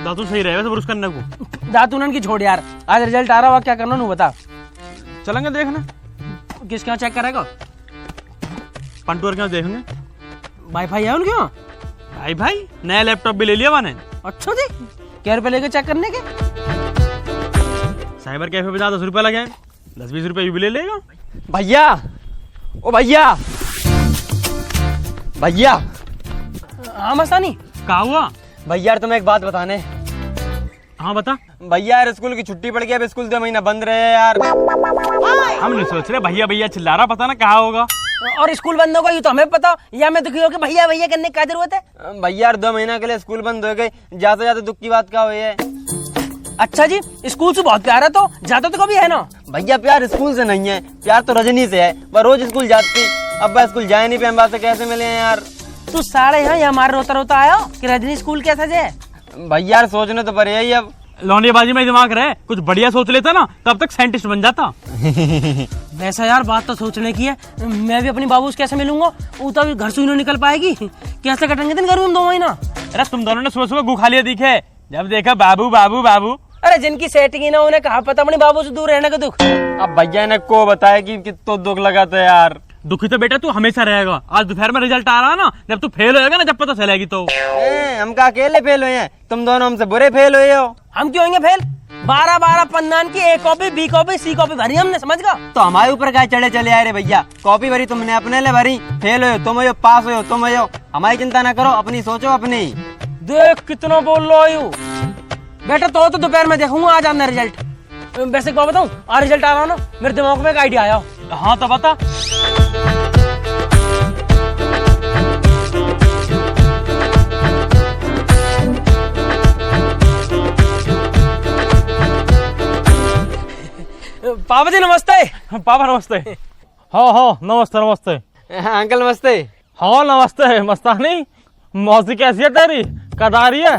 दातू सही रहेगा ब्रश करने को। दातू की छोड़ यार, आज रिजल्ट आ रहा हुआ, क्या करना नू बता। चलेंगे देखना। किसके यहाँ चेक करेगा? पंटू और क्या देखेंगे। वाईफाई है उनके यहाँ? भाई नया लैपटॉप भी ले लिया मैंने। अच्छा जी, क्या रुपए लेके चेक करने के? साइबर कैफे पे 10 रुपए लगे, 10-20 रुपए भी ले लेगा। भैया, ओ भैया, भैया। हाँ मस्तानी, क्या हुआ? भैया यार तुम्हें एक बात बताने। हाँ बता। भैया यार स्कूल की छुट्टी पड़ गई, अब स्कूल 2 महीना बंद रहे यार। हम नहीं सोच रहे भैया भैया चिल्ला रहा, पता ना कहाँ होगा। और स्कूल बंद होगा ये तो हमें पता, या मैं दुखी हो कि भैया भैया करने की क्या जरूरत है? भैया यार 2 महीना के लिए स्कूल बंद हो गई, ज्यादा ज्यादा दुख की बात क्या हुई है? अच्छा जी, स्कूल से बहुत प्यार है तो जाता तो कभी है ना? भैया प्यार स्कूल से नहीं है, प्यार तो रजनी से है। वह रोज स्कूल जाती, अब वह स्कूल जाए नहीं पे, हम बात से कैसे मिले हैं यार? तू साढ़े यहाँ या हमारे रोता रोता आया कि रजनी स्कूल कैसा जाए? भैया यार सोचने तो पड़े ही अब। लौंडेबाजी में दिमाग रहे, कुछ बढ़िया सोच लेता ना तब तक साइंटिस्ट बन जाता। वैसा यार बात तो सोचने की है, मैं भी अपनी बाबू से कैसे मिलूंगा? वो तो अभी घर से ही नहीं निकल पाएगी, कैसे कटेंगे दिन घर में 2 महीना? अरे तुम दोनों ने सुबह सुबह गु खा लिया दिखे, जब देखा बाबू बाबू बाबू। अरे जिनकी सेटिंग ही ना उन्हें कहा पता अपने बाबू से दूर रहने का दुख। अब भैया ने को बताया कि कितना दुख लगा था यार। दुखी तो बेटा तू हमेशा रहेगा, आज दोपहर में रिजल्ट आ रहा है ना, जब तू फेल होएगा ना, जब पता चलेगी तो। हम का अकेले फेल हुए हैं, तुम दोनों हमसे बुरे फेल हुए हो। हम क्यों होंगे फेल? 12 पन्नान की A copy B copy C copy भरी हमने, समझ गया? तो हमारे ऊपर क्या चढ़े चले आए रे भैया? कॉपी भरी तुमने अपने लिए भरी, फेल हो तुम हो, पास हो तुम हो। हमारी चिंता ना करो, अपनी सोचो अपनी। देख कितना बोल रहा है बेटा, तो दोपहर में देखूंगा आ जाना रिजल्ट। वैसे क्या बताऊं, आज रिजल्ट आ रहा ना, मेरे दिमाग में एक आइडिया आया। हाँ तो बता। पापा जी नमस्ते। पापा नमस्ते। हाँ हाँ नमस्ते नमस्ते। अंकल नमस्ते। हाँ नमस्ते मस्तानी, मौसी कैसी है तेरी, कद आ रही है?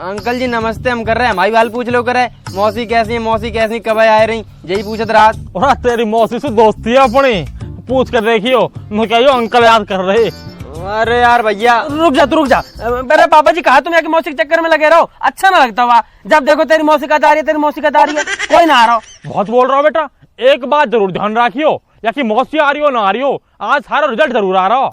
अंकल जी नमस्ते हम कर रहे हैं, हमारी बाल पूछ लो करे। मौसी कैसी है, मौसी कैसी, कब आ रही, यही पूछत रात। और तेरी मौसी से दोस्ती है अपनी, पूछ कर देखियो, मैं कहियो अंकल याद कर रहे। अरे यार भैया रुक जा। मेरे पापा जी कहा तुम यार मौसी के चक्कर में लगे रहो, अच्छा ना लगता हुआ। जब देखो तेरी मौसी का दारी है, तेरी मौसी का दारी है, कोई ना आ रहा। बहुत बोल रहा हो बेटा, एक बात जरूर ध्यान रखियो, या कि मौसी आ रही हो ना आ रही हो, आज सारा रिजल्ट जरूर आ रहा हो।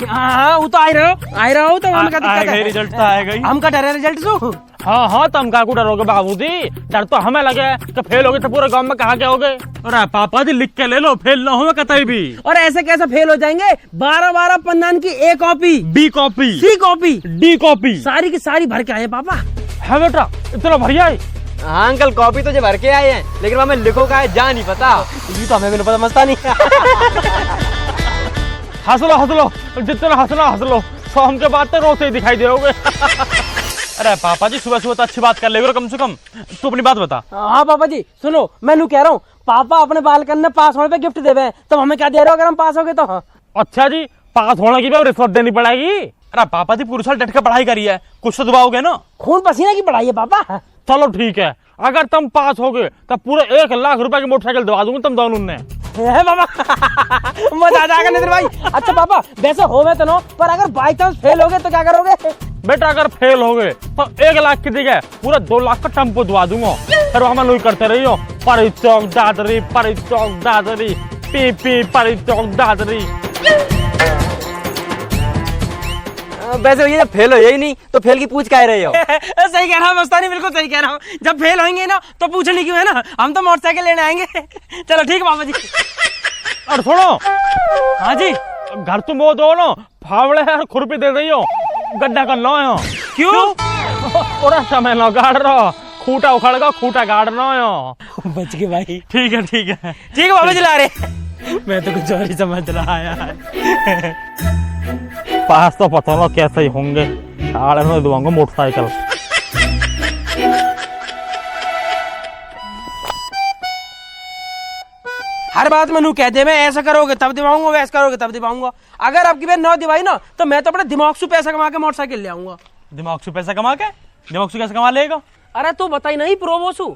हाँ वो तो आ रहा हो तो हम रिजल्ट तो आएगा ही। हम का डर है रिजल्ट से? हाँ तुम का डरोगे बाबूजी, डर तो हमें लगे कि फेल हो गए तो पूरे गांव में कहाँ के हो गए। अरे पापा जी लिख के ले लो, फेल ना हो कतई भी। और ऐसे कैसे फेल हो जाएंगे? 12 पन्नान की A copy B copy C copy D copy सारी की सारी भर के आए पापा। है बेटा इतना भरिया है? हाँ अंकल कॉपी तो जो भर के आए हैं, लेकिन हमें लिखो का है जा नहीं पता। ये तो हमें भी नहीं पता मस्तानी। हंस लो जितना हंस लो, शाम के बाद तो रोज से ही दिखाई दोगे। अरे पापा जी सुबह सुबह तो अच्छी बात कर ले कम से कम, तू अपनी बात बता। हाँ पापा जी सुनो, मैं कह रहा हूँ पापा अपने बालकन में पास होने पे गिफ्ट देवे, तो हमें क्या दे रहे हो अगर हम पास हो गए तो? अच्छा जी, पास होने की भी रिश्वत देनी पड़ेगी? अरे पापा जी पूरे साल डट के पढ़ाई करी है, कुछ तो दबाओगे ना? खून पसीने की पढ़ाई है पापा। चलो ठीक है, अगर तुम पास हो गए तो पूरे 1 लाख रुपए की मोटरसाइकिल दबा दूंगा तुम दोनों ने। है बाबा। मजा आ जाएगा नितिन भाई। अच्छा पापा वैसे हो गए तो नो, पर अगर बाई चांस फेल हो गए तो क्या करोगे? बेटा अगर फेल हो गए तो 1 लाख की जगह पूरा 2 लाख का टेम्पो दबा दूंगा, फिर हम लोग करते रहियो परी चौक दादरी पी परी चौक दादरी। वैसे ये जब फेल हो यही नहीं तो फेल की पूछ कह रहे हो? सही कह रहा हूँ मस्तानी, बिल्कुल सही कह रहा हूँ। जब फेल होंगे ना तो पूछने क्यों है ना, हम तो मोटरसाइकिल लेने आएंगे। चलो ठीक है पापा जी। और सुनो। हाँ जी। घर तुम वो दो ना, फावड़े है खुरपी दे रही हो, गड्ढा कर लो। क्यों? पूरा समय ना गाड़ रहा, खूटा उखड़गा खूटा गाड़ना है। बच गए भाई। ठीक है बाबा जी ला रहे। मैं तो कुछ और ही समझ रहा यार। पास तो पता ना कैसे ही होंगे, साढ़े में दुआंगा मोटरसाइकिल। हर बात में नू कहते मैं ऐसा करोगे तब दिवाऊंगा, वैसा करोगे तब दिवाऊंगा। अगर आपकी बहन 9 दिवाई ना तो मैं तो अपने दिमाग से पैसा कमा के मोटरसाइकिल ले आऊंगा। दिमाग से पैसा कमा के? दिमाग से कैसे कमा लेगा? अरे तू बताई नहीं प्रोबोसू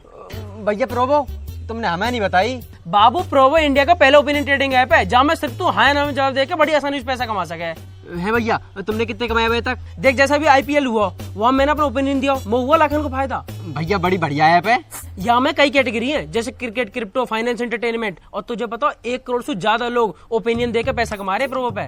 भैया प्रोबो तुमने हमें नहीं बताई। बाबू प्रोवो इंडिया का पहला ओपिनियन ट्रेडिंग ऐप है जहाँ में सिर्फ तू हाँ ना में जवाब देके बड़ी आसानी से पैसा कमा सके। है भैया, तुमने कितने कमाए अभी तक? देख जैसा भी IPL हुआ वहाँ मैंने अपना ओपिनियन दिया, मैं हुआ लाखन को फायदा। भैया बड़ी बढ़िया ऐप है। यहाँ में कई कैटेगरी हैं जैसे क्रिकेट, क्रिप्टो, फाइनेंस, एंटरटेनमेंट, और तुझे पता 1 करोड़ से ज्यादा लोग ओपिनियन देकर पैसा कमा रहे हैं प्रोवो पे।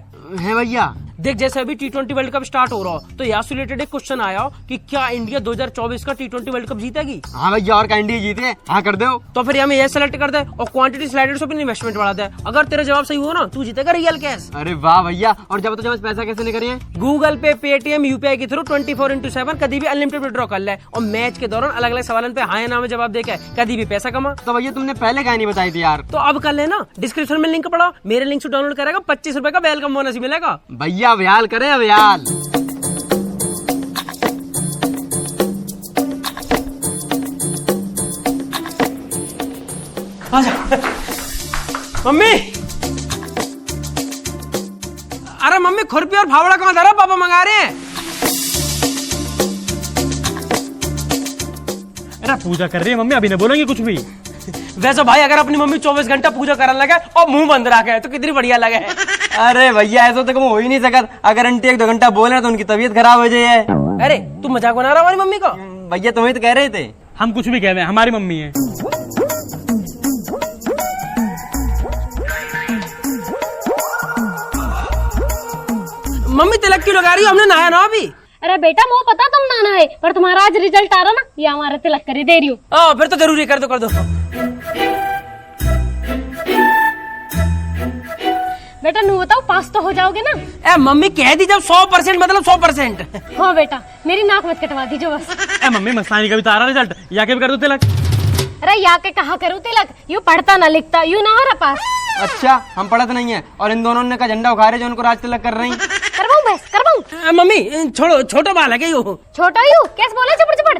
है भैया। देख जैसे अभी T20 वर्ल्ड कप स्टार्ट हो रहा हो तो यहाँ से रिलेटेड एक क्वेश्चन आया कि क्या इंडिया 2024 का T20 वर्ल्ड कप जीतेगी। हाँ भैया, और का इंडिया जीते, हाँ कर दो। तो फिर हमें ये सेलेक्ट कर दे और क्वांटिटी स्लाइडर से अपनी इन्वेस्टमेंट बढ़ा दे। अगर तेरा जवाब सही हुआ ना तू जीतेगा रियल कैश। अरे वाह भैया, और जब तो जब पैसा कैसे निकलिए? गूगल पे, पेटीएम, UPI के थ्रू 24/7 कभी भी अनलिमिटेड विड्रॉ कर ले और मैच के दौरान अलग अलग सवालों पे हाँ या ना में जवाब देके कभी भी पैसा कमा। तो भैया तुमने पहले कहा नहीं बताई थी यार। तो अब कर लेना, डिस्क्रिप्शन में लिंक पड़ा, मेरे लिंक से डाउनलोड करेगा 25 रुपए का वेलकम बोनस मिलेगा। भैया व्याल करे व्याल। मम्मी, अरे मम्मी खुरपी और फावड़ा कहाँ धरा, पापा मंगा रहे हैं। अरे पूजा कर रही है मम्मी, अभी नहीं बोलेंगे कुछ भी। वैसे भाई अगर अपनी मम्मी 24 घंटा पूजा करने लगे और मुंह बंद रखे तो कितनी बढ़िया लगे। अरे भैया ऐसा तो कम हो ही नहीं सकता, अगर आंटी 1-2 घंटा बोले तो उनकी तबीयत खराब हो जाए। अरे तू मजाक बना रहा हमारी मम्मी का? भैया तुम्हें तो कह रहे थे। हम कुछ भी कह रहे हैं, हमारी मम्मी है। मम्मी तिलक क्यों लगा रही हो, हमने नहाया ना अभी। अरे बेटा मुझे पता तुम नाना है पर तुम्हारा आज रिजल्ट आ रहा ना, ये हमारा तिलक करी दे रही हो। फिर तो जरूरी, कर दो कर दो। बेटा नू बताओ पास तो हो जाओगे ना? ए मम्मी कह दी जब 100% मतलब 100%। हाँ बेटा मेरी नाक मत कटवा दीजिए बस। ए मम्मी मस्तानी का भी तो आ रहा रिजल्ट, या के भी कर दो तिलक। अरे या के कहा करूँ तिलक, यू पढ़ता ना लिखता यू ना हो रहा पास। अच्छा हम पढ़त नहीं है और इन दोनों ने का झंडा उखा रहे जो उनको राज तिलक कर रही। करवाऊं बस करवाऊं? मम्मी छोड़ो, छोटो बालक है यो। छोटो यू कैसे बोले चपड़ चपड़,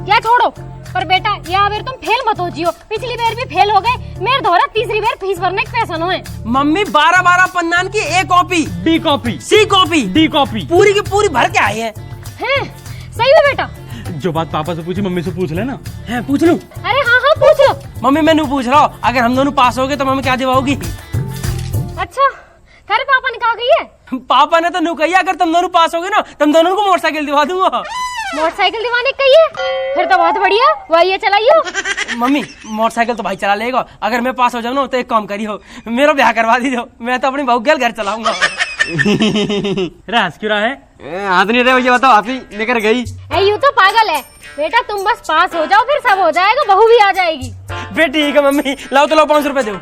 क्या छोड़ो। पर बेटा या बार तुम फेल मत हो जियो, पिछली बार भी फेल हो गए, मेरे दोहरा तीसरी बार फीस भरने के पैसा न है। मम्मी 12 पन्नान की A copy, B copy, C copy, D copy पूरी की पूरी भर के आई है। सही है बेटा। जो बात पापा से पूछी मम्मी से पूछ लेना। है पूछ लूं? अरे हाँ हाँ पूछ लो। मम्मी मैं नहीं पूछ रहा हूँ, अगर हम दोनों पास हो गए तो मम्मी क्या दिवाओगी? अच्छा तेरे पापा ने कहा गई है? पापा ने तो नहीं कही, अगर तुम दोनों पास हो गए ना तुम दोनों को मोटरसाइकिल दिवा दूंगा। मोटरसाइकिल दिवाने कही है? फिर तो बहुत बढ़िया, वही ये चलाइयो। मम्मी मोटरसाइकिल तो भाई चला लेगा, अगर मैं पास हो जाऊँ ना तो एक काम करियो, मेरा ब्याह करवा दीजिए, मैं तो अपनी बहू के घर चलाऊंगा। हंस क्यों रहा है? हाथ नहीं रहे भैया, बताओ आप ही लेकर गई। यू तो पागल है बेटा, तुम बस पास हो जाओ फिर सब हो जाएगा, बहू भी आ जाएगी। बे ठीक है मम्मी, लाओ तो लाओ 500 रुपए दो।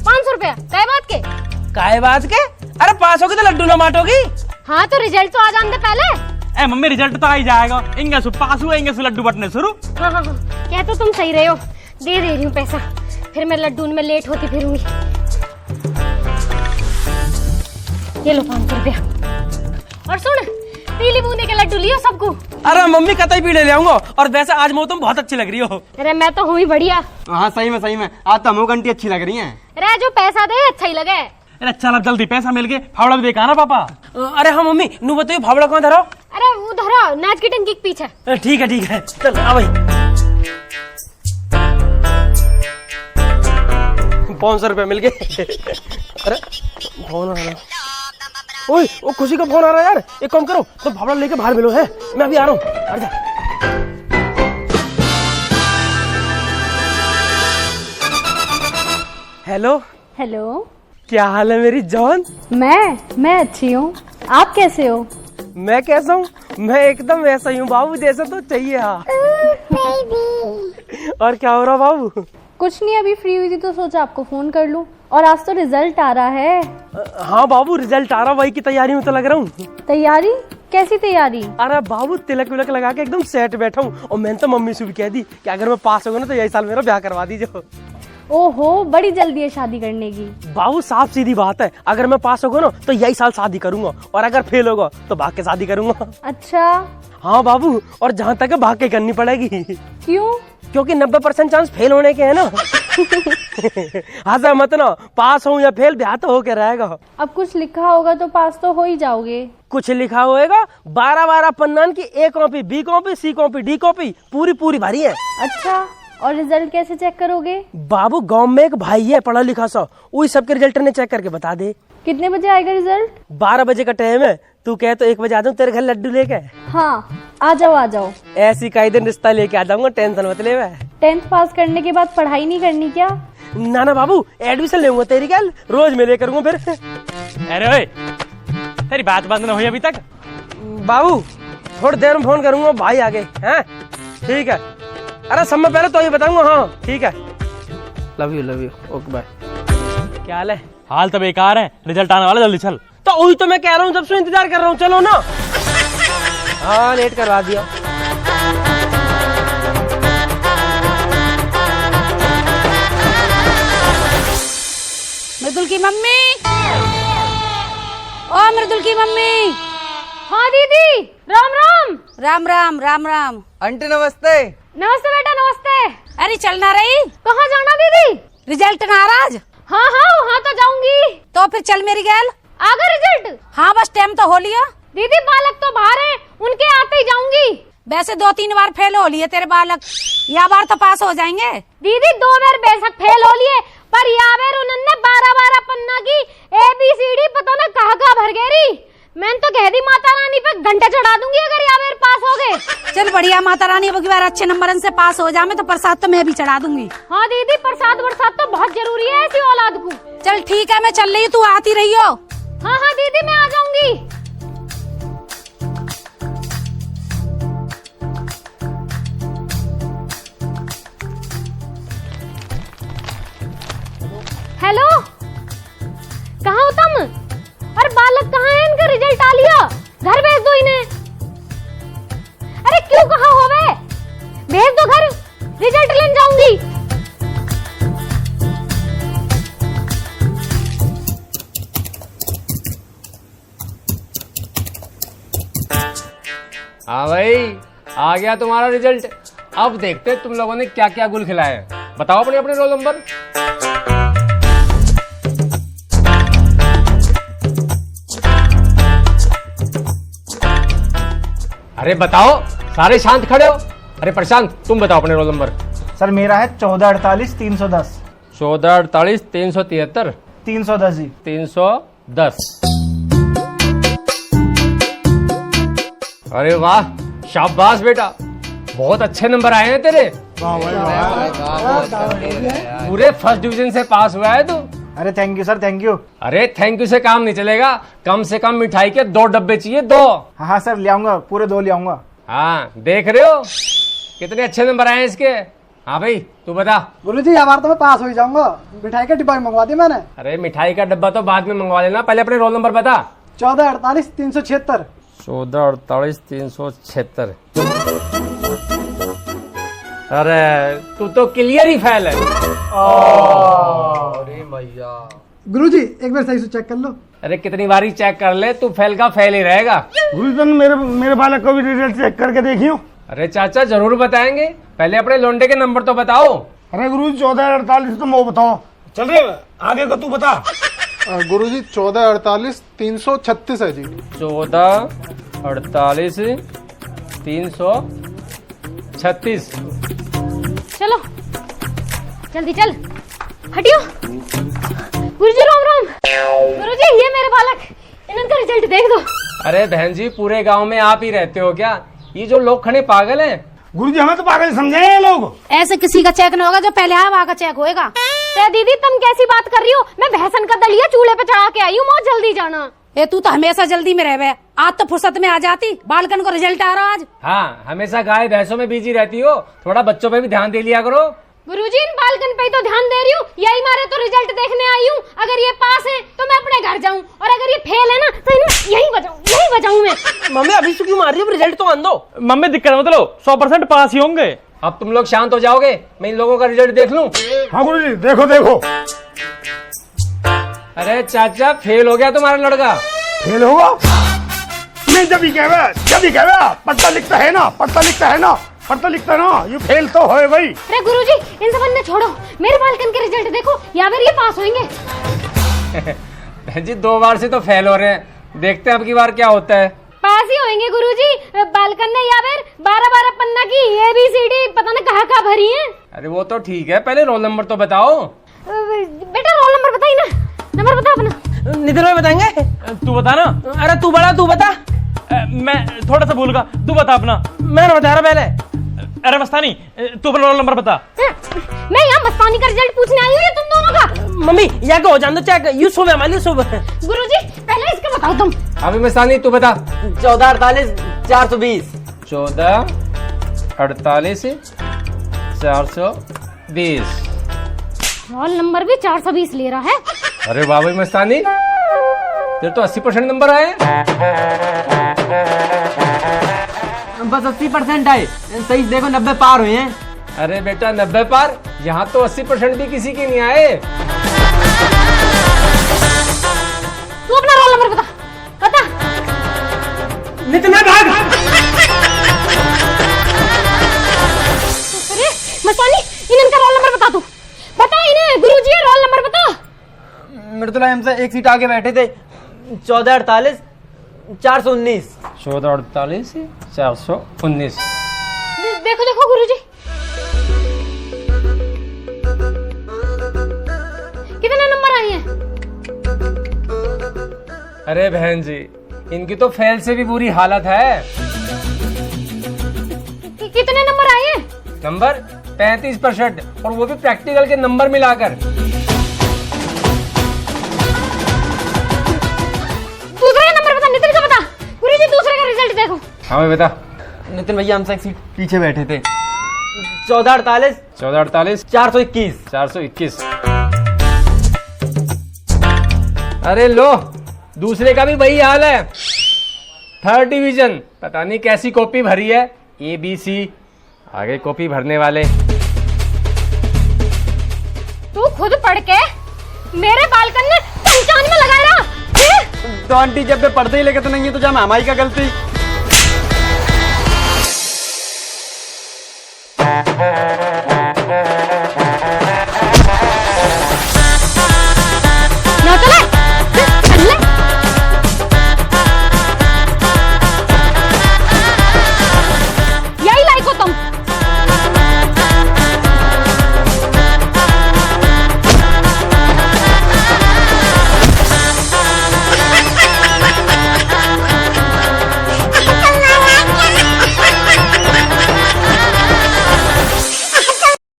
500 रुपया काय बात के? काय बात के? अरे पास होगी तो लड्डू ना बांटोगी? हाँ तो रिजल्ट तो आ जाने दे पहले। ए मम्मी रिजल्ट तो आ ही जाएगा, इंगे से पास हुआ, इंगे से लड्डू बटने शुरू। हाँ हाँ हाँ क्या तो तुम सही रहे हो, दे रही हूँ पैसा, फिर मैं लड्डू में लेट होती फिरूंगी। ये लो 500 रुपया, और सुन पीली बूंदे के लड्डू लियो सबको। अरे मम्मी कतई पीले ले आऊंगा, और वैसे आज मो तुम बहुत अच्छी लग रही हो। अरे मैं तो हुई बढ़िया। हाँ सही में आज तो हमको घंटी अच्छी लग रही है। अरे जो पैसा दे अच्छा ही लगे। अरे चल जल्दी पैसा मिल गए, फावड़ा भी देखा ना पापा। अरे हाँ मम्मी नू बताइए फावड़ा कहाँ धरो? अरे वो धरा नाच की टंकी के पीछे। ठीक है चल आ भाई। 500 रुपए मिल गए। अरे फोन आ रहा है, ओए वो खुशी का फोन आ रहा है यार, एक काम करो तो फावड़ा लेके बाहर मिलो है, मैं अभी आ रहा हूँ। अरे जा। हेलो हेलो क्या हाल है मेरी जान? मैं अच्छी हूँ, आप कैसे हो? मैं कैसा हूँ? मैं एकदम वैसा ही हूँ बाबू, जैसा तो चाहिए। हाँ और क्या हो रहा बाबू? कुछ नहीं, अभी फ्री हुई थी तो सोचा आपको फोन कर लूं। और आज तो रिजल्ट आ रहा है। हाँ बाबू रिजल्ट आ रहा, वही की तैयारी में तो लग रहा हूँ। तैयारी? कैसी तैयारी? अरे बाबू तिलक विलक लगा के एकदम सेट बैठा हूँ, और मैंने तो मम्मी से भी कह दी कि अगर मैं पास हो गया ना तो यही साल मेरा ब्याह करवा दीजिए। ओहो बड़ी जल्दी है शादी करने की। बाबू साफ सीधी बात है, अगर मैं पास होगा ना तो यही साल शादी करूंगा, और अगर फेल होगा तो भाग के शादी करूंगा। अच्छा हाँ बाबू, और जहाँ तक है भाग के करनी पड़ेगी। क्यों? क्योंकि 90% चांस फेल होने के है ना। हंसा मत ना, पास हो या फेल ब्याह तो होके रहेगा। अब कुछ लिखा होगा तो पास तो हो ही जाओगे। कुछ लिखा होएगा, 12 पन्नान की A copy, B copy, C copy, D copy पूरी भरी है। अच्छा और रिजल्ट कैसे चेक करोगे? बाबू गांव में एक भाई है पढ़ा लिखा सा, वही सबके रिजल्ट ने चेक करके बता दे। कितने बजे आएगा रिजल्ट? 12 बजे का टाइम है, तू कहे तो 1 बजे आ जाऊँ तेरे घर लड्डू लेके। हाँ आ जाओ आ जाओ। ऐसी कई दिन रिश्ता लेके आ जाऊंगा, टेंशन मत ले। 10th पास करने के बाद पढ़ाई नहीं करनी क्या? ना ना बाबू, एडमिशन लेऊंगा तेरी गल, रोज मिले करूंगा फिर। अरे ओए, तेरी बात बंद न हुई अभी तक? बाबू थोड़ी देर में फोन करूंगा, भाई आ गए हैं। ठीक है, अरे सब में पहले तो ये बताऊंगा। हाँ ठीक है, लव यू ओके बाय। क्या हाल है? हाल तो बेकार है, रिजल्ट आने वाला, जल्दी चल। तो वही तो मैं कह रहा हूँ, जब से इंतजार कर रहा हूँ, चलो ना। हाँ लेट करवा दिया। मृदुल की मम्मी, ओ मृदुल की मम्मी। हाँ दीदी, राम राम। राम राम राम राम। आंटी नमस्ते। नमस्ते बेटा, नमस्ते। अरे चलना रही, कहाँ जाना दीदी? रिजल्ट नाराज? हाँ हाँ, वहाँ तो जाऊंगी। तो फिर चल मेरी गैल। आ गया रिजल्ट? हाँ बस टाइम तो हो लिया। दीदी बालक तो बाहर है, उनके आते ही जाऊंगी। वैसे 2-3 बार फेल हो लिए तेरे बालक, या बार तो पास हो जाएंगे। दीदी 2 बार बेशक फेल हो लिए, पर या बार उन्होंने 12 पन्ना की ABCD पता न कहाँ भर गई। मैंने तो कह दी माता रानी पे घंटे चढ़ा दूंगी अगर या बार पास हो गए। चल बढ़िया, माता रानी अब की बार अच्छे नंबर से पास हो जाए तो प्रसाद तो मैं भी चढ़ा दूंगी। हाँ दीदी, प्रसाद तो बहुत जरूरी है ऐसी औलाद को। चल ठीक है, मैं चल रही हूँ, तू आती रही हो। हाँ हाँ दीदी, मैं आ जाऊंगी। हेलो, कहाँ हो तुम? अरे बालक कहाँ है? इनका रिजल्ट आ लिया, घर भेज दो इन्हें। अरे क्यों, कहाँ हो वे? भेज दो घर, रिजल्ट लेने जाऊंगी। हाँ भाई, आ गया तुम्हारा रिजल्ट। अब देखते तुम लोगों ने क्या क्या गुल खिलाए हैं। बताओ अपने अपने रोल नंबर। अरे बताओ, सारे शांत खड़े हो। अरे प्रशांत, तुम बताओ अपने रोल नंबर। सर मेरा है 1448-310। 1448-373 310 जी। 310। अरे वाह, शाबाश बेटा, बहुत अच्छे नंबर आए हैं तेरे। पूरे फर्स्ट डिवीजन से पास हुआ है तू। अरे thank you sir, thank you. अरे थैंक यू से काम नहीं चलेगा, कम से कम मिठाई के 2 डब्बे चाहिए, 2। हाँ सर ले आऊंगा, पूरे 2 ले आऊंगा। हाँ देख रहे हो कितने अच्छे नंबर आए हैं इसके। हाँ भाई तू बता। गुरुजी जी बार तो मैं पास हो ही जाऊंगा, मिठाई का डिब्बा मंगवा दिया मैंने। अरे मिठाई का डब्बा तो बाद में मंगवा लेना, पहले अपने रोल नंबर बता। 1448-376। 1448-376। अरे तू तो क्लियर ही फेल है। गुरुजी एक बार सही से चेक कर लो। अरे कितनी बारी चेक कर ले, तू फेल का फेल ही रहेगा। गुरुजन मेरे बालक को भी रिजल्ट चेक करके देखियो। अरे चाचा जरूर बताएंगे, पहले अपने लोंडे के नंबर तो बताओ। अरे गुरु 1448 तुम वो बताओ। चल रहे आगे को तू बता। गुरुजी 1448-336 है जी। 1448-336। चलो जल्दी चल, हटियो। गुरुजी राम राम। गुरुजी ये मेरे बालक, इनका रिजल्ट देख दो। अरे बहन जी, पूरे गांव में आप ही रहते हो क्या? ये जो लोग खड़े पागल हैं। गुरुजी हमें तो पागल समझे ये लोग। ऐसे किसी का चेक नहीं होगा, जो पहले आया वहाँ का चेक होएगा। ते दीदी तुम कैसी बात कर रही हो? मैं भैंसन का दलिया चूल्हे पे चढ़ा के आई हूँ, बहुत जल्दी जाना। ए तू तो हमेशा जल्दी में रहे। आज तो फुर्सत में आ जाती, बालकन को रिजल्ट आ रहा आज। हाँ, हमेशा गाय भैंसों में बिजी रहती हो, थोड़ा बच्चों पे भी ध्यान दे लिया करो। गुरुजी इन बालकन पे ही तो ध्यान दे रही हूँ, यही मारे तो रिजल्ट देखने आई हूँ। अगर ये पास है तो मैं अपने घर जाऊँ, और अगर ये फेल है ना तो इन्हें यही बचाऊँ मैं। मम्मी अभी से क्यों मार रही हो? रिजल्ट तो आन दो। मम्मी दिक्कत मत लो, 100% पास ही होंगे। अब तुम लोग शांत हो जाओगे, मैं इन लोगों का रिजल्ट देख लूं। हाँ गुरुजी देखो देखो। अरे चाचा फेल हो गया तुम्हारा लड़का। फेल होगा? नहीं, जब ही कहवे पढ़ता लिखता है ना, पढ़ता लिखता है ना, ये फेल तो है भाई। अरे गुरुजी इन सब ने छोड़ो, मेरे बालकन के रिजल्ट देखो, या फिर ये पास होंगे। बहन जी 2 बार से तो फेल हो रहे हैं, देखते हैं अब की बार क्या होता है। पास ही होंगे गुरुजी, बालकन ने या फिर 12 पन्ना की ABCD पता न कहाँ भरी है। अरे वो तो ठीक है, पहले रोल नंबर तो बताओ। बेटा रोल नंबर बताइए ना, नंबर बता अपना। नितिन भाई बताएंगे? तू बता ना। अरे तू बड़ा, तू बता। मैं थोड़ा सा भूल गया, तू बता अपना। मैं बता रहा पहले। अरे मस्तानी, तू अपना रोल नंबर बता। मैं यहाँ मस्तानी का रिजल्ट पूछने आई हूँ या तुम दोनों का? मम्मी या को हो जान दो, चेक यूसुफ है हमारे यूसुफ। गुरुजी पहले इसका बताओ तुम। अभी मस्तानी तू बता। 14 48 420। 14 48 420। रोल नंबर भी 420 ले रहा है। अरे वाह भाई मस्तानी, तेरे तो 80% नंबर आए। बस 80% आए, सही देखो 90 पार हुए हैं। अरे बेटा 90 पार, यहाँ तो 80% भी किसी के नहीं आए। तू अपना रोल नंबर बता, बता। नितिन भाग। अरे मस्तानी, इनका रोल नंबर बता तू, बता इन्हें। गुरुजी रोल नंबर बता। मृदुला हमसे एक सीट आगे बैठे थे। 14 48 419। 14 48 419। देखो देखो गुरुजी, कितने नंबर आए हैं? अरे बहन जी, इनकी तो फेल से भी बुरी हालत है। कितने नंबर आए हैं? नंबर 35%, और वो भी प्रैक्टिकल के नंबर मिलाकर। दूसरे का नंबर बता, नितिन का बता। गुरुजी दूसरे का रिजल्ट देखो। हाँ मैं बता। नितिन भैया हमसे एक सीट पीछे बैठे थे। 14 48 14 48 421। 421। अरे लो, दूसरे का भी वही हाल है। 3rd डिवीजन, पता नहीं कैसी कॉपी भरी है। ABC, आगे कॉपी भरने वाले। तू खुद पढ़ के मेरे बालकन में 95 में लगा रहा। तो आंटी जब मैं पढ़ते ही लेके तो नहीं है, तो जब हमारी का गलती।